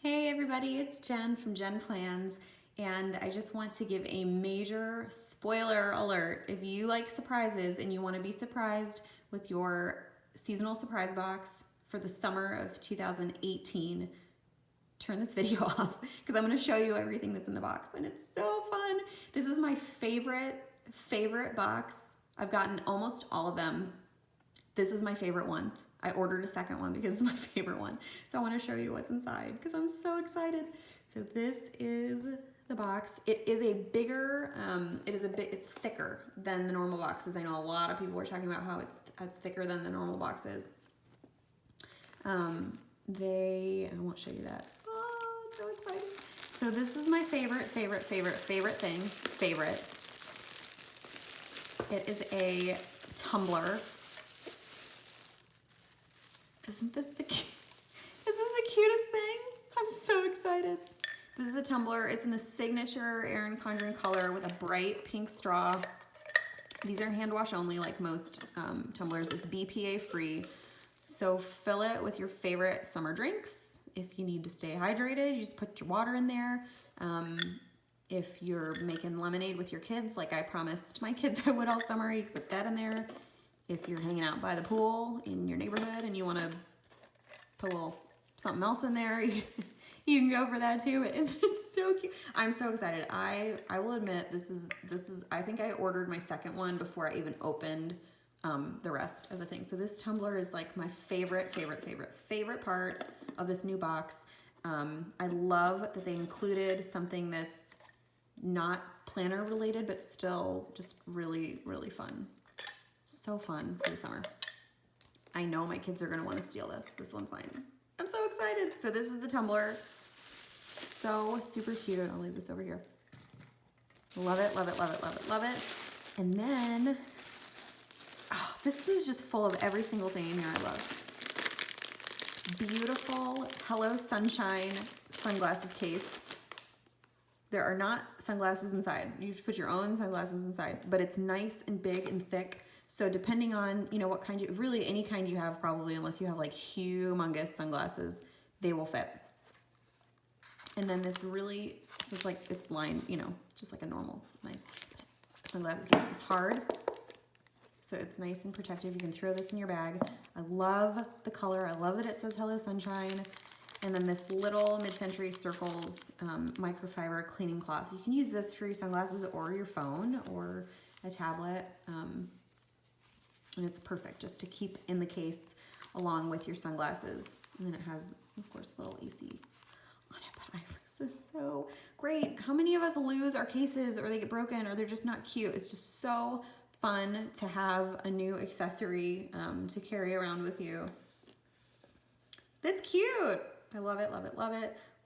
Hey everybody, it's Jen from Jen Plans, and I just want to give a major spoiler alert. If you like surprises and you want to be surprised with your seasonal surprise box for the summer of 2018, turn this video off because I'm going to show you everything that's in the box, and it's so fun. This is my favorite box. I've gotten almost all of them. This is my favorite one. I ordered a second one because it's my favorite one. So I want to show you what's inside because I'm so excited. So this is the box. It is a bigger, it's thicker than the normal boxes. I know a lot of people were talking about how it's thicker than the normal boxes. I won't show you that. Oh, it's so exciting. So this is my favorite thing. It is a tumbler. Isn't this the cutest thing? I'm so excited. This is the tumbler. It's in the signature Erin Condren color with a bright pink straw. These are hand wash only, like most tumblers. It's BPA free. So fill it with your favorite summer drinks. If you need to stay hydrated, you just put your water in there. If you're making lemonade with your kids, like I promised my kids I would all summer, you can put that in there. If you're hanging out by the pool in your neighborhood and you want to put a little something else in there, you can go for that too. It's so cute. I'm so excited. I will admit this is I think I ordered my second one before I even opened the rest of the thing. So this tumbler is like my favorite part of this new box. I love that they included something that's not planner related, but still just really fun. So fun for the summer. I know my kids are gonna wanna steal this. This one's mine. I'm so excited. So this is the tumbler. So super cute. I'll leave this over here. Love it. And then, oh, this is just full of every single thing in here I love. Beautiful Hello Sunshine sunglasses case. There are not sunglasses inside. You should put your own sunglasses inside, but it's nice and big and thick. So depending on, what kind really any kind you have probably, unless you have like humongous sunglasses, they will fit. And then this so it's lined, just like a normal, nice, but it's sunglasses case. It's hard, so it's nice and protective. You can throw this in your bag. I love the color. I love that it says Hello Sunshine. And then this little Mid-Century Circles microfiber cleaning cloth. You can use this for your sunglasses or your phone or a tablet. And it's perfect just to keep in the case along with your sunglasses. And then it has, of course, a little EC on it. But this is so great. How many of us lose our cases or they get broken or they're just not cute? It's just so fun to have a new accessory to carry around with you. That's cute. I love it.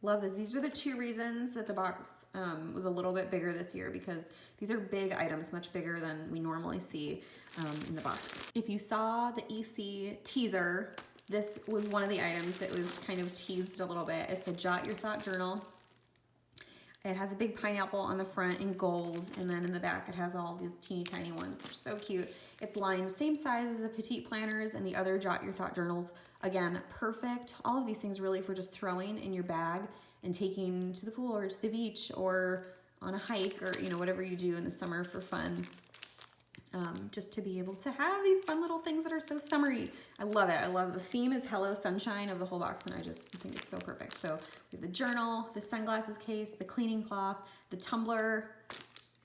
Love this. These are the two reasons that the box was a little bit bigger this year, because these are big items, much bigger than we normally see in the box. If you saw the EC teaser, this was one of the items that was kind of teased a little bit. It's a Jot Your Thought journal. It has a big pineapple on the front in gold, and then in the back it has all these teeny tiny ones. They're so cute. It's lined same size as the petite planners and the other Jot Your Thought journals. Again, perfect. All of these things really for just throwing in your bag and taking to the pool or to the beach or on a hike or whatever you do in the summer for fun. Just to be able to have these fun little things that are so summery. I love it. I love the theme is Hello Sunshine of the whole box, and I just think it's so perfect. So we have the journal, the sunglasses case, the cleaning cloth, the tumbler.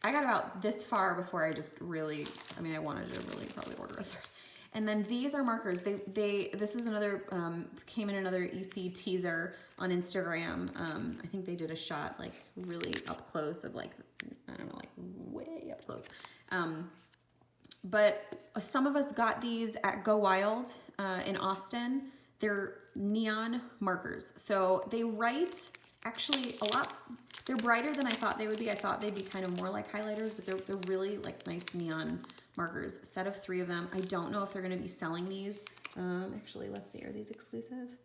I got about this far before I just really, I wanted to really probably order a third. And then these are markers. This is another, came in another EC teaser on Instagram. I think they did a shot like really up close of like way up close. But some of us got these at Go Wild in Austin. They're neon markers. So they write actually a lot, they're brighter than I thought they would be. I thought they'd be kind of more like highlighters, but they're really like nice neon markers. A set of 3 of them. I don't know if they're gonna be selling these. Actually, let's see, are these exclusive?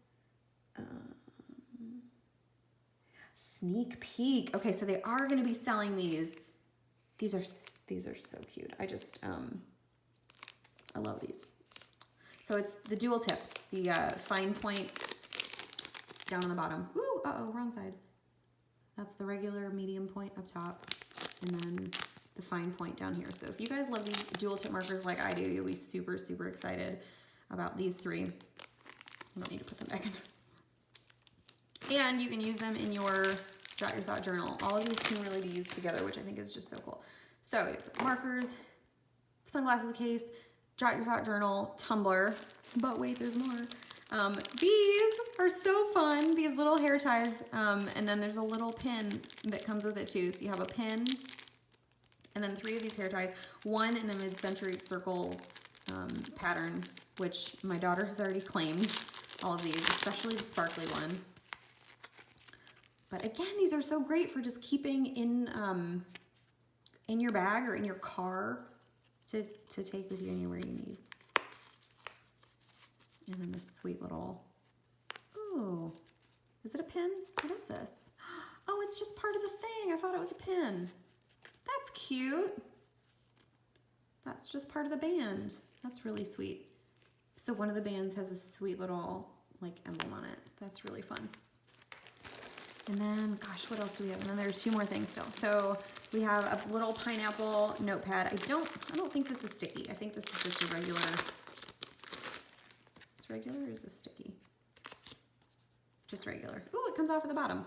Sneak peek. Okay, so they are gonna be selling these. These are so cute. I love these. So it's the dual tips, the fine point down on the bottom. Ooh, uh-oh, wrong side. That's the regular medium point up top, and then the fine point down here. So if you guys love these dual tip markers like I do, you'll be super, super excited about these three. I don't need to put them back in. And you can use them in your Jot Your Thought journal. All of these can really be used together, which I think is just so cool. So markers, sunglasses case, Jot Your Thought journal, tumbler, but wait, there's more. These are so fun, these little hair ties, and then there's a little pin that comes with it too. So you have a pin, and then 3 of these hair ties, one in the mid-century circles pattern, which my daughter has already claimed all of these, especially the sparkly one. But again, these are so great for just keeping in your bag or in your car to take with you anywhere you need. And then this sweet little, ooh, is it a pin? What is this? Oh, it's just part of the thing. I thought it was a pin. That's cute. That's just part of the band. That's really sweet. So one of the bands has a sweet little like emblem on it. That's really fun. And then, gosh, what else do we have? And then there's 2 more things still. So we have a little pineapple notepad. I don't think this is sticky. I think this is just a regular. Is this regular or is this sticky? Just regular. Ooh, it comes off at the bottom.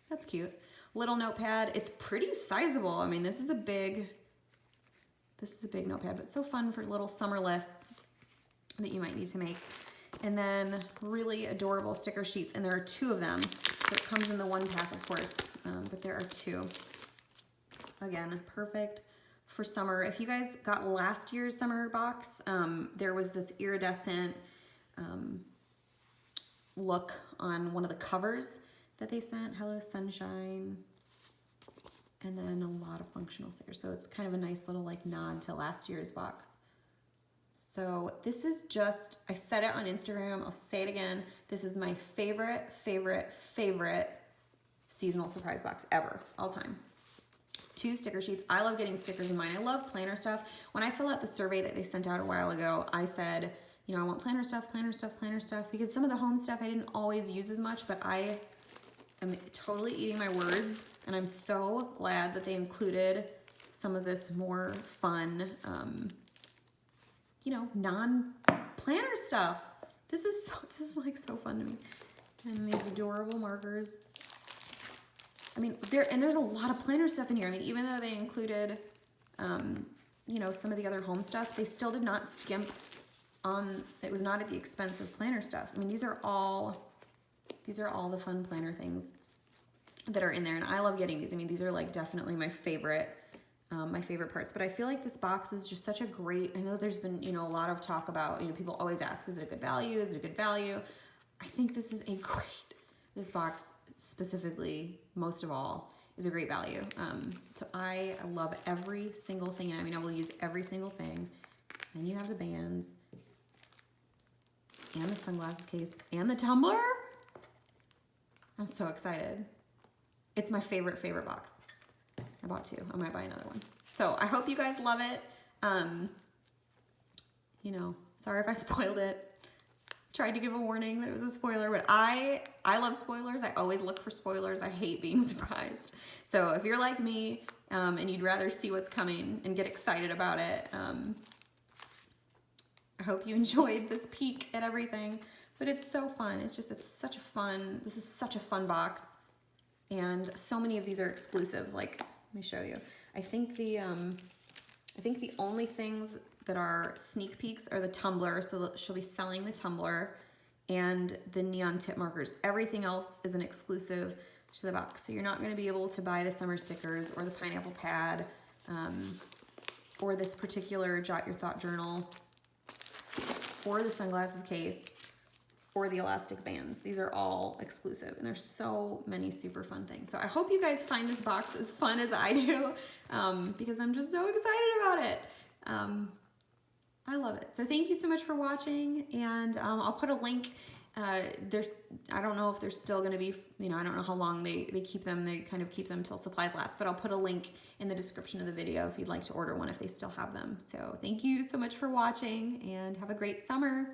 That's cute. Little notepad. It's pretty sizable. I mean, this is a big notepad, but so fun for little summer lists that you might need to make. And then really adorable sticker sheets, and there are 2 of them. So it comes in the 1 pack, of course, but there are 2. Again, perfect for summer. If you guys got last year's summer box, there was this iridescent look on one of the covers that they sent. Hello Sunshine. And then a lot of functional stickers. So it's kind of a nice little like nod to last year's box. So this is just, I said it on Instagram, I'll say it again. This is my favorite seasonal surprise box ever, all time. 2 sticker sheets. I love getting stickers in mine. I love planner stuff. When I fill out the survey that they sent out a while ago, I said, you know, I want planner stuff, because some of the home stuff I didn't always use as much, but I am totally eating my words, and I'm so glad that they included some of this more fun, you know, non-planner stuff. This is like so fun to me. And these adorable markers. I mean, there's a lot of planner stuff in here. I mean, even though they included, you know, some of the other home stuff, they still did not skimp on, it was not at the expense of planner stuff. I mean, these are all the fun planner things that are in there, and I love getting these. I mean, these are like definitely my favorite parts, but I feel like this box is just such a great, I know there's been, you know, a lot of talk about, you know, people always ask, is it a good value? Is it a good value? I think this is this box specifically, most of all, is a great value. So I love every single thing, and I mean, I will use every single thing. And you have the bands, and the sunglasses case, and the tumbler. I'm so excited. It's my favorite box. I bought 2. I might buy another one. So I hope you guys love it. You know, sorry if I spoiled it. Tried to give a warning that it was a spoiler, but I love spoilers. I always look for spoilers. I hate being surprised. So if you're like me, and you'd rather see what's coming and get excited about it, I hope you enjoyed this peek at everything. But it's so fun. This is such a fun box. And so many of these are exclusives. Like, let me show you. I think the only things that are sneak peeks are the Tumbler. So she'll be selling the Tumbler and the neon tip markers. Everything else is an exclusive to the box. So you're not going to be able to buy the summer stickers or the pineapple pad, or this particular Jot Your Thought journal, or the sunglasses case, or the elastic bands. These are all exclusive, and there's so many super fun things. So I hope you guys find this box as fun as I do, because I'm just so excited about it. I love it. So thank you so much for watching, and I'll put a link. I don't know if there's still going to be, you know, I don't know how long they keep them. They kind of keep them till supplies last, but I'll put a link in the description of the video if you'd like to order one if they still have them. So thank you so much for watching, and have a great summer.